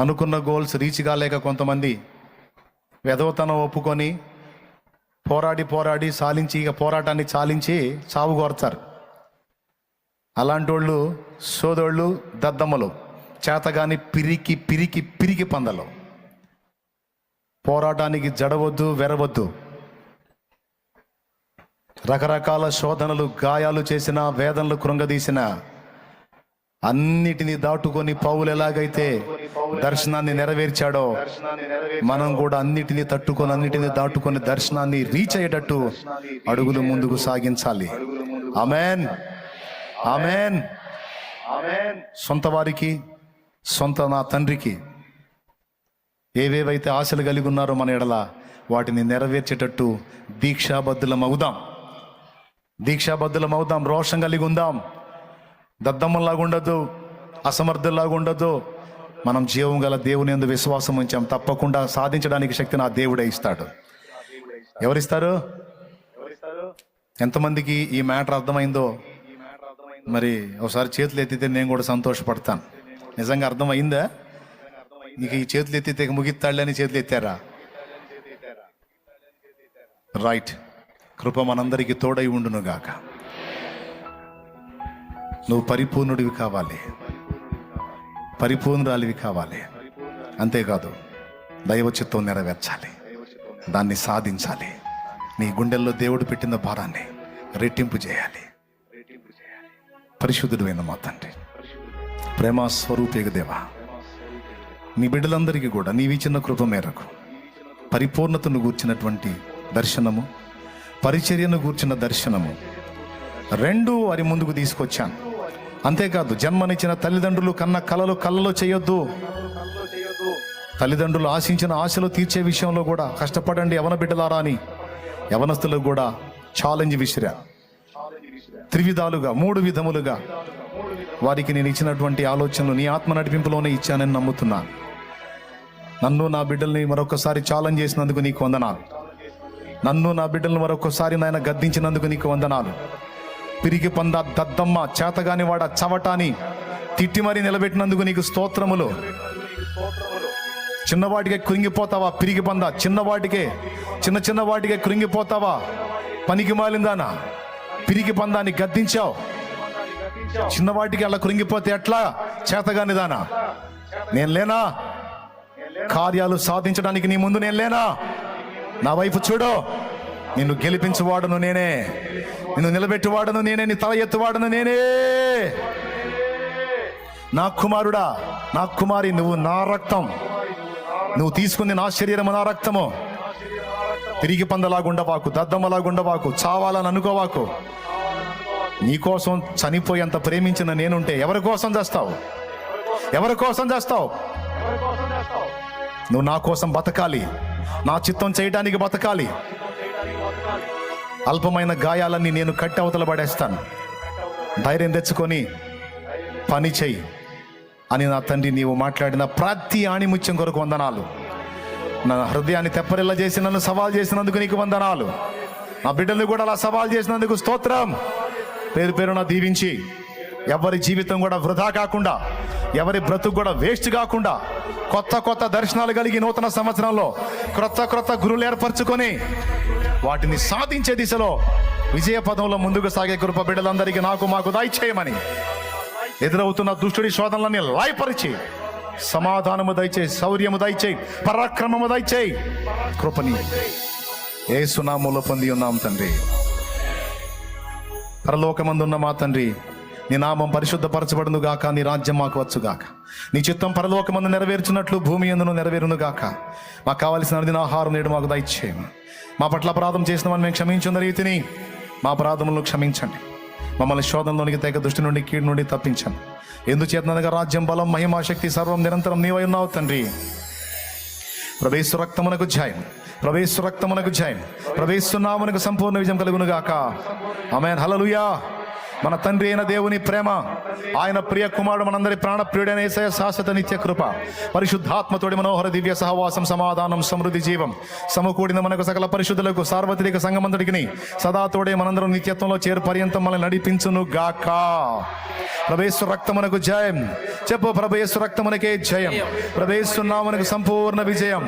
అనుకున్న goals reach కాలేక కొంతమంది వెధవతనం ఒప్పుకొని పోరాడి సాలించి ఇక పోరాటాన్ని చాలించి చావు కోరతారు. అలాంటి వాళ్ళు సోదోళ్ళు, దద్దమ్మలు, చేతగాని పిరికి పందలు. పోరాటానికి జడవద్దు, వెరవద్దు. రకరకాల శోధనలు, గాయాలు చేసిన, వేదనలు కృంగదీసిన అన్నిటినీ దాటుకొని పౌలు ఎలాగైతే దర్శనాన్ని నెరవేర్చాడో మనం కూడా అన్నిటినీ దాటుకొని దర్శనాన్ని రీచ్ అయ్యేటట్టు అడుగులు ముందుకు సాగించాలి. ఆమేన్, ఆమేన్, ఆమేన్. సొంత వారికి, నా తండ్రికి ఏవేవైతే ఆశలు కలిగి ఉన్నారో మన ఎడల వాటిని నెరవేర్చేటట్టు దీక్షాబద్ధులం అవుదాం. రోషం కలిగి ఉందాం. దద్దమ్మలాగా ఉండదు, అసమర్థుల్లాగా ఉండదు. మనం జీవం గల దేవుని యందు విశ్వాసం ఉంచాం, తప్పకుండా సాధించడానికి శక్తిని ఆ దేవుడే ఇస్తాడు. ఎవరిస్తారు? ఎంతమందికి ఈ మ్యాటర్ అర్థమైందో మరి ఒకసారి చేతులు ఎత్తితే నేను కూడా సంతోషపడతాను. నిజంగా అర్థమైందా? నీకు ఈ చేతులు ఎత్తితే ముగిస్తాడులే అని చేతులు ఎత్తారా? రైట్. కృప మనందరికీ తోడై ఉండును గాక. నువ్వు పరిపూర్ణుడివి కావాలి, పరిపూర్ణురాలివి కావాలి. అంతేకాదు దైవ చిత్తం నెరవేర్చాలి, దాన్ని సాధించాలి. నీ గుండెల్లో దేవుడు పెట్టిన భారాన్ని రెట్టింపు చేయాలి. పరిశుద్ధుడైన మా తండ్రి, ప్రేమ స్వరూపేగ దేవా, నీ బిడ్డలందరికీ కూడా నీవిచ్చిన కృప మేరకు పరిపూర్ణతను గూర్చినటువంటి దర్శనము, పరిచర్యను గూర్చిన దర్శనము రెండు వారి ముందుకు తీసుకొచ్చాను. అంతేకాదు జన్మనిచ్చిన తల్లిదండ్రులు కన్న కలలో చేయొద్దు. తల్లిదండ్రులు ఆశించిన ఆశలు తీర్చే విషయంలో కూడా కష్టపడండి యవన బిడ్డలారా అని యవనస్తులకు కూడా ఛాలెంజ్ విసిరా. త్రివిధాలుగా, 3 విధములుగా వారికి నేను ఇచ్చినటువంటి ఆలోచనలు నీ ఆత్మ నడిపింపులోనే ఇచ్చానని నమ్ముతున్నాను. నన్ను నా బిడ్డల్ని మరొకసారి ఛాలెంజ్ చేసినందుకు నీకు వందనాలు. నన్ను నా బిడ్డలను మరొకసారి నాయన గద్దించినందుకు నీకు వందనాలు. పిరికి పంద, దద్దమ్మ, చేతగాని వాడ, చవటాని తిట్టి మరీ నిలబెట్టినందుకు నీకు స్తోత్రములు. చిన్నవాటికే కృంగిపోతావా పిరికి పంద? చిన్న వాటికే కృంగిపోతావా? పనికి మాలిందానా పిరికి పందాన్ని గద్దించావు. చిన్నవాటికి అలా కృంగిపోతే ఎట్లా? చేతగాని దానా నేను లేనా? కార్యాలు సాధించడానికి నీ ముందు నేను లేనా? నా వైపు చూడు. నిన్ను గెలిపించువాడను నేనే, నిన్ను నిలబెట్టువాడను నేనే, నీ తల ఎత్తువాడను నేనే. నా కుమారుడా, నా కుమారి, నువ్వు నా రక్తం, నువ్వు తీసుకుంది నా శరీరము, నా రక్తము. తిరిగి పందలాగుండవాకు, దద్దమ్మలాగుండవాకు, చావాలని అనుకోవాకు. నీకోసం చనిపోయేంత ప్రేమించిన నేనుంటే ఎవరి కోసం చేస్తావు? నువ్వు నా కోసం బతకాలి, నా చిత్తం చేయడానికి బతకాలి. అల్పమైన గాయాలన్నీ నేను కట్టి అవతల పడేస్తాను. ధైర్యం తెచ్చుకొని పని చెయ్యి అని నా తండ్రి నీవు మాట్లాడిన ప్రతి ఆణిముత్యం కొరకు వందనాలు. నా హృదయాన్ని తెప్పరిల్ల చేసి నన్ను సవాల్ చేసినందుకు నీకు వందనాలు. నా బిడ్డలు కూడా అలా సవాల్ చేసినందుకు స్తోత్రం. పేరున దీవించి ఎవరి జీవితం కూడా వృధా కాకుండా, ఎవరి బ్రతుకు కూడా వేస్ట్ కాకుండా, కొత్త దర్శనాలు కలిగి నూతన సంవత్సరంలో క్రొత్త గురువులు ఏర్పరచుకొని వాటిని సాధించే దిశలో విజయ పదంలో ముందుకు సాగే కృప బిడ్డలందరికీ మాకు దయచేయమని, ఎదురవుతున్న దుష్టుడి శోధనలన్నీ లాయపరిచి సమాధానము దయచేయి, శౌర్యము దయచేయి, పరాక్రమము దయచేయి. కృపని యేసు నామములో పొంది ఉన్నాం తండ్రి. పరలోకమందున్న మా తండ్రి, నీ నామం పరిశుద్ధపరచబడును గాక, నీ రాజ్యం మాకు వచ్చుగాక, నీ చిత్తం పరలోకమందు నెరవేర్చున్నట్లు భూమి యందును నెరవేరును గాక. మాకు కావలసిన అనుదిన ఆహారం నేడు మాకు దయచేయము. మా పట్ల అపరాధం చేసినవని మేము క్షమించున్న రీతిని మా అపరాధములను క్షమించండి. మమ్మల్ని శోధనలోనికి తెగ దృష్టి నుండి, కీడు నుండి తప్పించండి. ఎందుచేతనగా రాజ్యం, బలం, మహిమా, శక్తి సర్వం నిరంతరం నీవై ఉన్నావు తండ్రి. ప్రవేశ రక్తమునకు జయం, ప్రవేశ రక్తమునకు జయం, ప్రవేశనామమునకు సంపూర్ణ విజయం కలుగును గాక. ఆమేన్. హల్లెలూయా. మన తండ్రి అయిన దేవుని ప్రేమ, ఆయన ప్రియ కుమారుడు మనందరి ప్రాణప్రియుడైన యేసయ్య శాశ్వత నిత్య కృప, పరిశుద్ధాత్మతోడి మనోహర దివ్య సహవాసం, సమాధానం, సమృద్ధి, జీవం సమకూడిన మనకు సకల పరిశుద్ధులకు సార్వత్రిక సంఘమంతటికి సదా తోడే మనందరం నిత్యత్వంలో చేరు పర్యంతం మనల్ని నడిపించును గాక. ప్రభు యేసు రక్తమునకు జయం. చెప్పు, ప్రభు యేసు రక్తమునకే జయం. ప్రభు యేసు నామమునకు సంపూర్ణ విజయం.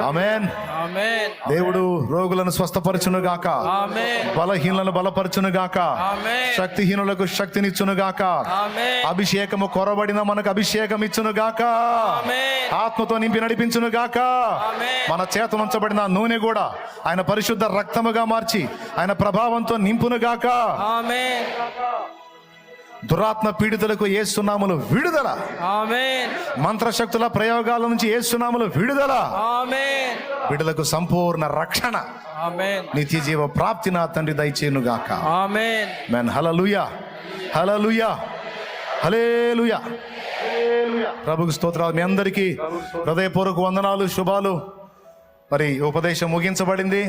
ఆమేన్. ఆమేన్. దేవుడు రోగులను స్వస్థపరచును గాక, ఆమేన్. బలహీనులను బలపరచును గాక, ఆమేన్. శక్తిహీనులకు శక్తినిచ్చును గాక, ఆమేన్. అభిషేకము కొరబడిన మనకు అభిషేకం ఇచ్చును గాక, ఆమేన్. ఆత్మతో నింపి నడిపించును గాక. ఆమేన్. మన చేతనుంచబడిన నూనె కూడా ఆయన పరిశుద్ధ రక్తముగా మార్చి ఆయన ప్రభావంతో నింపును గాక. ఆమేన్. దురాత్మ పీడితులకు యేసునామములో విడుదల. ఆమేన్. మంత్రశక్తుల ప్రయోగాల నుంచి యేసునామములో విడుదల. ఆమేన్. బిడ్డలకు సంపూర్ణ రక్షణ, ఆమేన్. నిత్య జీవ ప్రాప్తి నా తండ్రి దయచేయును గాక. ఆమేన్. మెన్ హల్లెలూయా, హల్లెలూయా, హల్లెలూయా. ప్రభుకు స్తోత్రాలు. మీ అందరికీ హృదయపూర్వక వందనాలు, శుభాలు. మరి ఉపదేశం ముగించబడింది.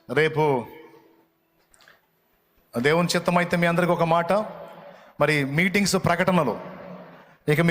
రేపు దేవుని చిత్తమైతే మీ అందరికి ఒక మాట, మరి మీటింగ్స్ ప్రకటనలు ఇక